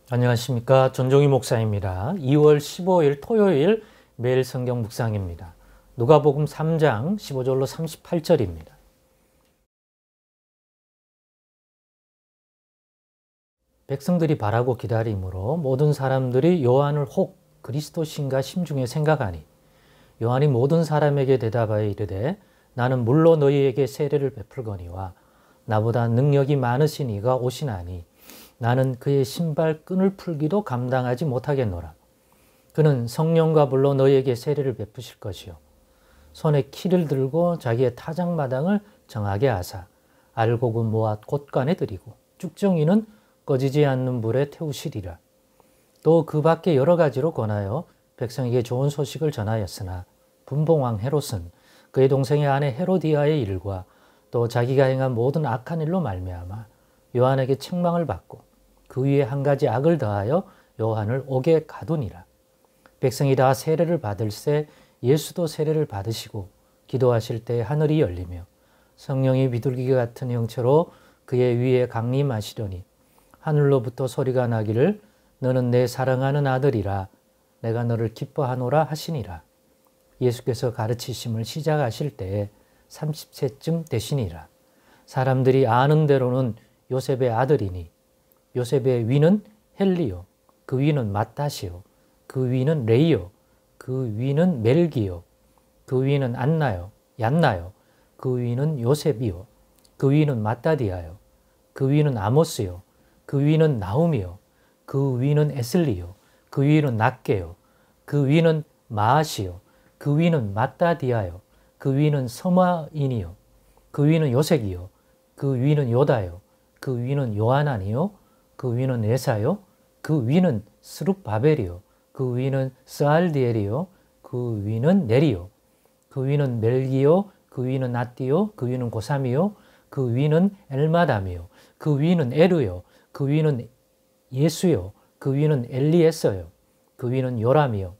안녕하십니까. 전종희 목사입니다. 2월 15일 토요일 매일 성경 묵상입니다. 누가복음 3장 15절로 38절입니다. 백성들이 바라고 기다림으로 모든 사람들이 요한을 혹 그리스도신가 심중에 생각하니 요한이 모든 사람에게 대답하여 이르되 나는 물로 너희에게 세례를 베풀거니와 나보다 능력이 많으신 이가 오시나니 나는 그의 신발끈을 풀기도 감당하지 못하겠노라. 그는 성령과 불로 너희에게 세례를 베푸실 것이요 손에 키를 들고 자기의 타작마당을 정하게 하사 알곡은 모아 곳간에 들이고 쭉정이는 꺼지지 않는 불에 태우시리라. 또 그 밖에 여러 가지로 권하여 백성에게 좋은 소식을 전하였으나 분봉왕 헤롯은 그의 동생의 아내 헤로디아의 일과 또 자기가 행한 모든 악한 일로 말미암아 요한에게 책망을 받고 그 위에 한 가지 악을 더하여 요한을 옥에 가두니라. 백성이 다 세례를 받을새 예수도 세례를 받으시고 기도하실 때 하늘이 열리며 성령이 비둘기가 같은 형체로 그의 위에 강림하시더니 하늘로부터 소리가 나기를 너는 내 사랑하는 아들이라 내가 너를 기뻐하노라 하시니라. 예수께서 가르치심을 시작하실 때에 30세쯤 되시니라. 사람들이 아는 대로는 요셉의 아들이니 요셉의 위는 헬리요 그 위는 맏다시요 그 위는 레이요 그 위는 멜기요 그 위는 안나요 얀나요 그 위는 요셉이요 그 위는 맏다디아요 그 위는 아모스요 그 위는 나움이요 그 위는 에슬리요 그 위는 낫게요 그 위는 마아시요 그 위는 맏다디아요 그 위는 서마인이요 그 위는 요색이요 그 위는 요다요 그 위는 요하나니요 그 위는 에사요 그 위는 스룹바벨이요 그 위는 스알디엘이요 그 위는 네리요 그 위는 멜기요 그 위는 나띠요 그 위는 고삼이요 그 위는 엘마담이요 그 위는 에르요 그 위는 예수요 그 위는 엘리에서요 그 위는 요람이요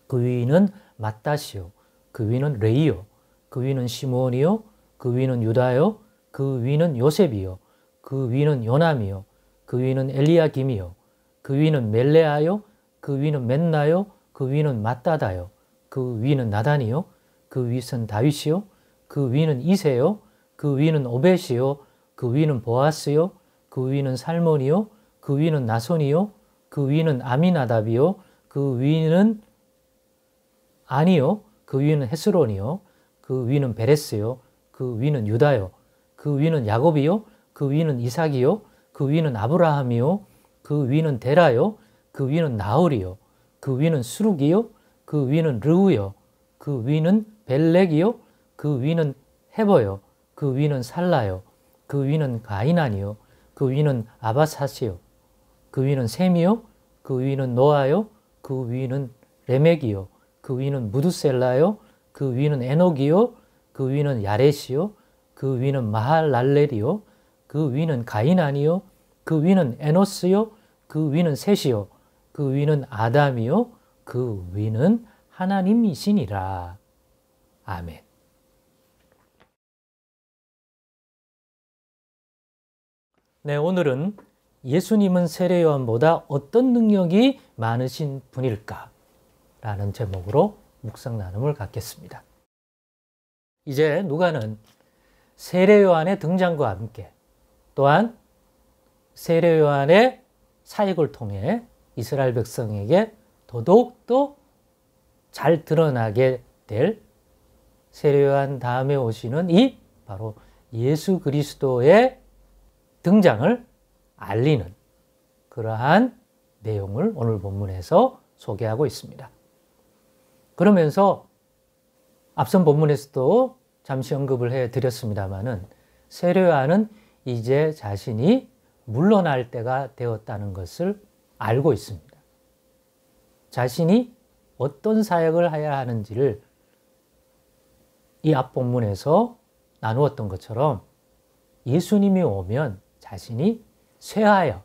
그 위는 맏다시요 그 위는 레이요 그 위는 시므온이요 그 위는 유다요 그 위는 요셉이요 그 위는 요남이요 그 위는 엘리야김이요 그 위는 멜레아요 그 위는 맨나요 그 위는 맏다다요 그 위는 나단이요 그 위는 다윗이요 그 위는 이세요 그 위는 오벳이요 그 위는 보아스요 그 위는 살몬이요 그 위는 나손이요 그 위는 아미나답이요 그 위는 아니요 그 위는 헤스론이요 그 위는 베레스요 그 위는 유다요 그 위는 야곱이요 그 위는 이삭이요 그 위는 아브라함이요 그 위는 데라요 그 위는 나홀이요 그 위는 수룩이요 그 위는 르우요 그 위는 벨렉이요 그 위는 헤버요 그 위는 살라요 그 위는 가이난이요 그 위는 아바사시요 그 위는 셈이요 그 위는 노아요 그 위는 레멕이요 그 위는 무두셀라요 그 위는 에녹이요 그 위는 야렛이요 그 위는 마할랄렐이요 그 위는 가이난이요 그 위는 에노스요 그 위는 셋이요 그 위는 아담이요 그 위는 하나님이시니라. 아멘. 네, 오늘은 예수님은 세례요한보다 어떤 능력이 많으신 분일까? 라는 제목으로 묵상 나눔을 갖겠습니다. 이제 누가는 세례요한의 등장과 함께 또한 세례요한의 사역을 통해 이스라엘 백성에게 더더욱더 잘 드러나게 될 세례요한 다음에 오시는 이 바로 예수 그리스도의 등장을 알리는 그러한 내용을 오늘 본문에서 소개하고 있습니다. 그러면서 앞선 본문에서도 잠시 언급을 해드렸습니다마는 세례요한은 이제 자신이 물러날 때가 되었다는 것을 알고 있습니다. 자신이 어떤 사역을 해야 하는지를 이 앞 본문에서 나누었던 것처럼 예수님이 오면 자신이 쇠하여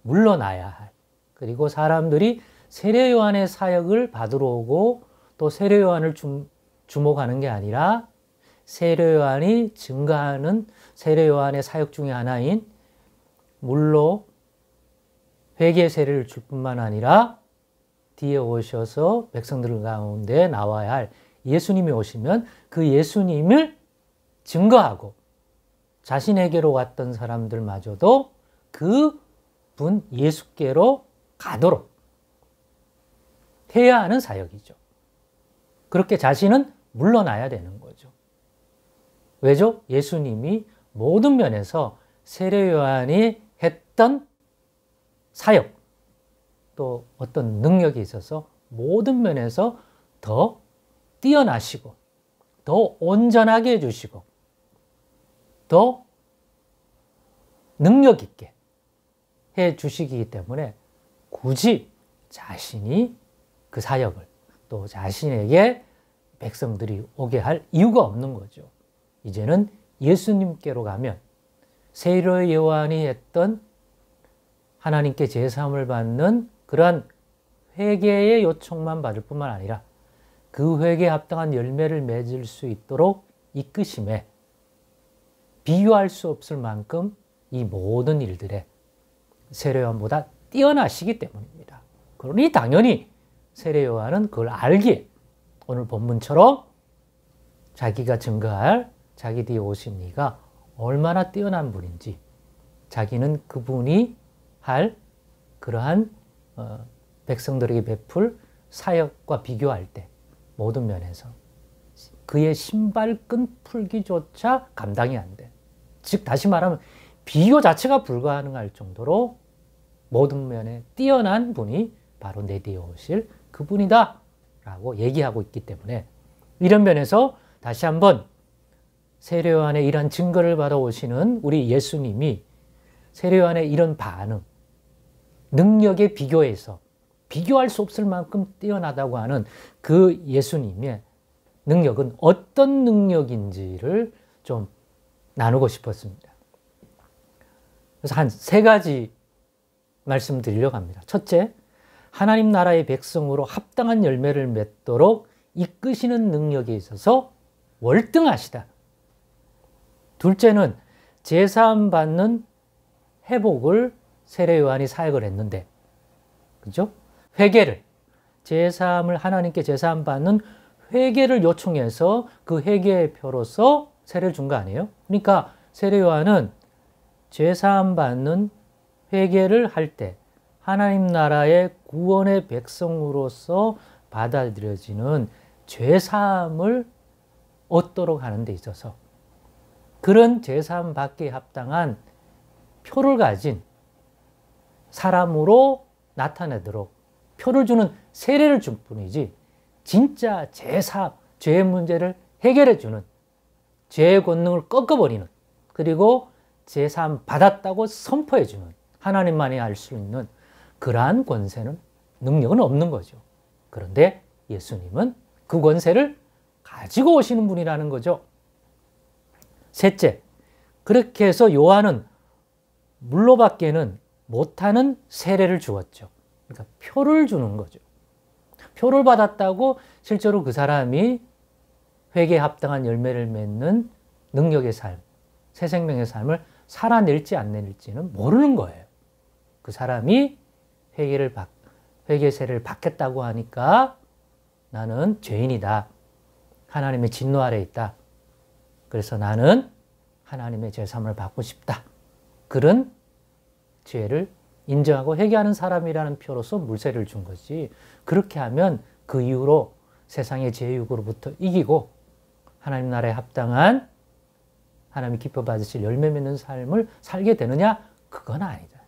물러나야 할, 그리고 사람들이 세례요한의 사역을 받으러 오고 또 세례요한을 주목하는 게 아니라 세례요한이 증가하는 세례요한의 사역 중에 하나인 물로 회개 세례를 줄 뿐만 아니라 뒤에 오셔서 백성들 가운데 나와야 할 예수님이 오시면 그 예수님을 증거하고 자신에게로 왔던 사람들마저도 그분 예수께로 가도록 해야 하는 사역이죠. 그렇게 자신은 물러나야 되는 거죠. 왜죠? 예수님이 모든 면에서 세례 요한이 했던 사역, 또 어떤 능력이 있어서 모든 면에서 더 뛰어나시고 더 온전하게 해주시고 더 능력 있게 해주시기 때문에 굳이 자신이 그 사역을 또 자신에게 백성들이 오게 할 이유가 없는 거죠. 이제는 예수님께로 가면 세례 요한이 했던 하나님께 제사함을 받는 그러한 회개의 요청만 받을 뿐만 아니라 그 회개에 합당한 열매를 맺을 수 있도록 이끄심에 비교할 수 없을 만큼 이 모든 일들에 세례 요한보다 뛰어나시기 때문입니다. 그러니 당연히 세례 요한은 그걸 알기에 오늘 본문처럼 자기가 증거할 자기 뒤에 오신 이가 얼마나 뛰어난 분인지 자기는 그분이 할 그러한 백성들에게 베풀 사역과 비교할 때 모든 면에서 그의 신발끈 풀기조차 감당이 안 돼. 즉 다시 말하면 비교 자체가 불가능할 정도로 모든 면에 뛰어난 분이 바로 내 뒤에 오실 그분이다 라고 얘기하고 있기 때문에 이런 면에서 다시 한번 세례 요한의 이러한 증거를 받아오시는 우리 예수님이 세례 요한의 이런 반응, 능력의 비교에서 비교할 수 없을 만큼 뛰어나다고 하는 그 예수님의 능력은 어떤 능력인지를 좀 나누고 싶었습니다. 그래서 한 3가지 말씀드리려고 합니다. 첫째, 하나님 나라의 백성으로 합당한 열매를 맺도록 이끄시는 능력에 있어서 월등하시다. 둘째는 제사함 받는 회복을 세례 요한이 사역을 했는데, 그죠? 회개를, 제사함을 하나님께 제사함 받는 회개를 요청해서 그 회개의 표로서 세례를 준 거 아니에요? 그러니까 세례 요한은 제사함 받는 회개를 할 때 하나님 나라의 구원의 백성으로서 받아들여지는 죄사함을 얻도록 하는 데 있어서 그런 죄사함 받기에 합당한 표를 가진 사람으로 나타내도록 표를 주는 세례를 줄 뿐이지 진짜 죄사함, 죄의 문제를 해결해 주는 죄의 권능을 꺾어버리는 그리고 죄사함 받았다고 선포해 주는 하나님만이 알 수 있는 그러한 권세는 능력은 없는 거죠. 그런데 예수님은 그 권세를 가지고 오시는 분이라는 거죠. 셋째, 그렇게 해서 요한은 물로밖에는 못하는 세례를 주었죠. 그러니까 표를 주는 거죠. 표를 받았다고 실제로 그 사람이 회개에 합당한 열매를 맺는 능력의 삶, 새 생명의 삶을 살아낼지 안 낼지는 모르는 거예요. 그 사람이 회개 세례를 받겠다고 하니까 나는 죄인이다. 하나님의 진노 아래 있다. 그래서 나는 하나님의 제사함을 받고 싶다. 그런 죄를 인정하고 회개하는 사람이라는 표로서 물세례를 준 거지. 그렇게 하면 그 이후로 세상의 제육으로부터 이기고 하나님 나라에 합당한 하나님이 기뻐 받으실 열매 맺는 삶을 살게 되느냐? 그건 아니다.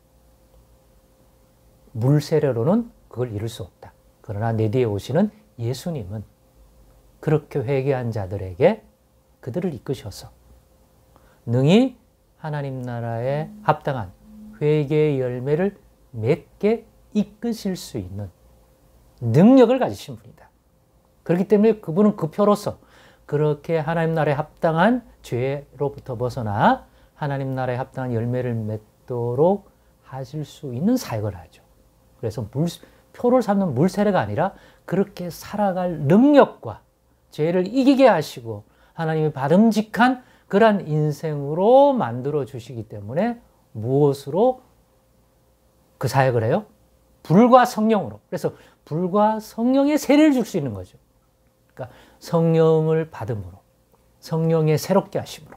물세례로는 그걸 이룰 수 없다. 그러나 내 뒤에 오시는 예수님은 그렇게 회개한 자들에게 그들을 이끄셔서 능히 하나님 나라에 합당한 회개의 열매를 맺게 이끄실 수 있는 능력을 가지신 분이다. 그렇기 때문에 그분은 그 표로서 그렇게 하나님 나라에 합당한 죄로부터 벗어나 하나님 나라에 합당한 열매를 맺도록 하실 수 있는 사역을 하죠. 그래서 표를 삼는 물세례가 아니라 그렇게 살아갈 능력과 죄를 이기게 하시고 하나님이 바람직한 그러한 인생으로 만들어 주시기 때문에 무엇으로 그 사역을 해요? 불과 성령으로. 그래서 불과 성령의 세례를 줄 수 있는 거죠. 그러니까 성령을 받음으로, 성령의 새롭게 하심으로,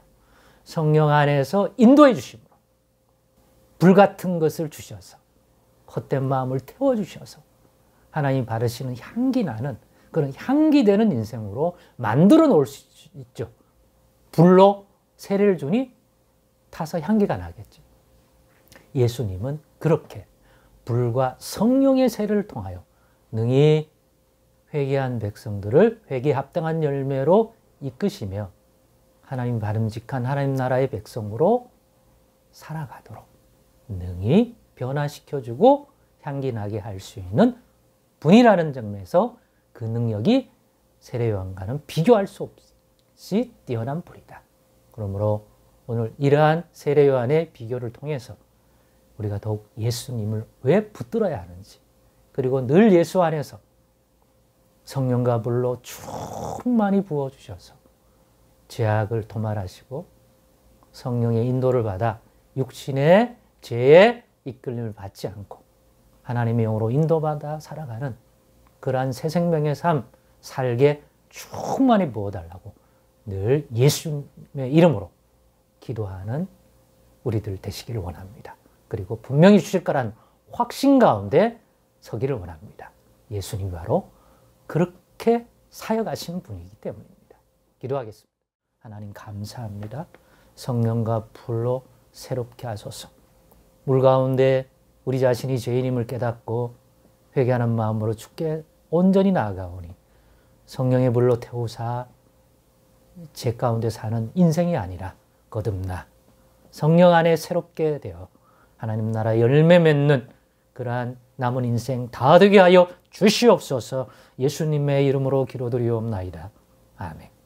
성령 안에서 인도해 주심으로, 불같은 것을 주셔서 헛된 마음을 태워주셔서 하나님 바르시는 향기 나는 그런 향기 되는 인생으로 만들어 놓을 수 있죠. 불로 세례를 주니 타서 향기가 나겠죠. 예수님은 그렇게 불과 성령의 세례를 통하여 능히 회개한 백성들을 회개에 합당한 열매로 이끄시며 하나님 바름직한 하나님 나라의 백성으로 살아가도록 능히 변화시켜주고 향기나게 할 수 있는 분이라는 점에서 그 능력이 세례요한과는 비교할 수 없이 뛰어난 분이다. 그러므로 오늘 이러한 세례요한의 비교를 통해서 우리가 더욱 예수님을 왜 붙들어야 하는지, 그리고 늘 예수 안에서 성령과 불로 충만히 부어주셔서 죄악을 도말하시고 성령의 인도를 받아 육신의 죄에 이끌림을 받지 않고 하나님의 영으로 인도받아 살아가는 그러한 새 생명의 삶 살게 충만히 부어달라고 늘 예수님의 이름으로 기도하는 우리들 되시기를 원합니다. 그리고 분명히 주실 거란 확신 가운데 서기를 원합니다. 예수님 바로 그렇게 사역하시는 분이기 때문입니다. 기도하겠습니다. 하나님 감사합니다. 성령과 불로 새롭게 하소서. 물 가운데 우리 자신이 죄인임을 깨닫고 회개하는 마음으로 주께 온전히 나아가오니 성령의 불로 태우사 죄 가운데 사는 인생이 아니라 거듭나 성령 안에 새롭게 되어 하나님 나라 열매 맺는 그러한 남은 인생 다 되게 하여 주시옵소서. 예수님의 이름으로 기도드리옵나이다. 아멘.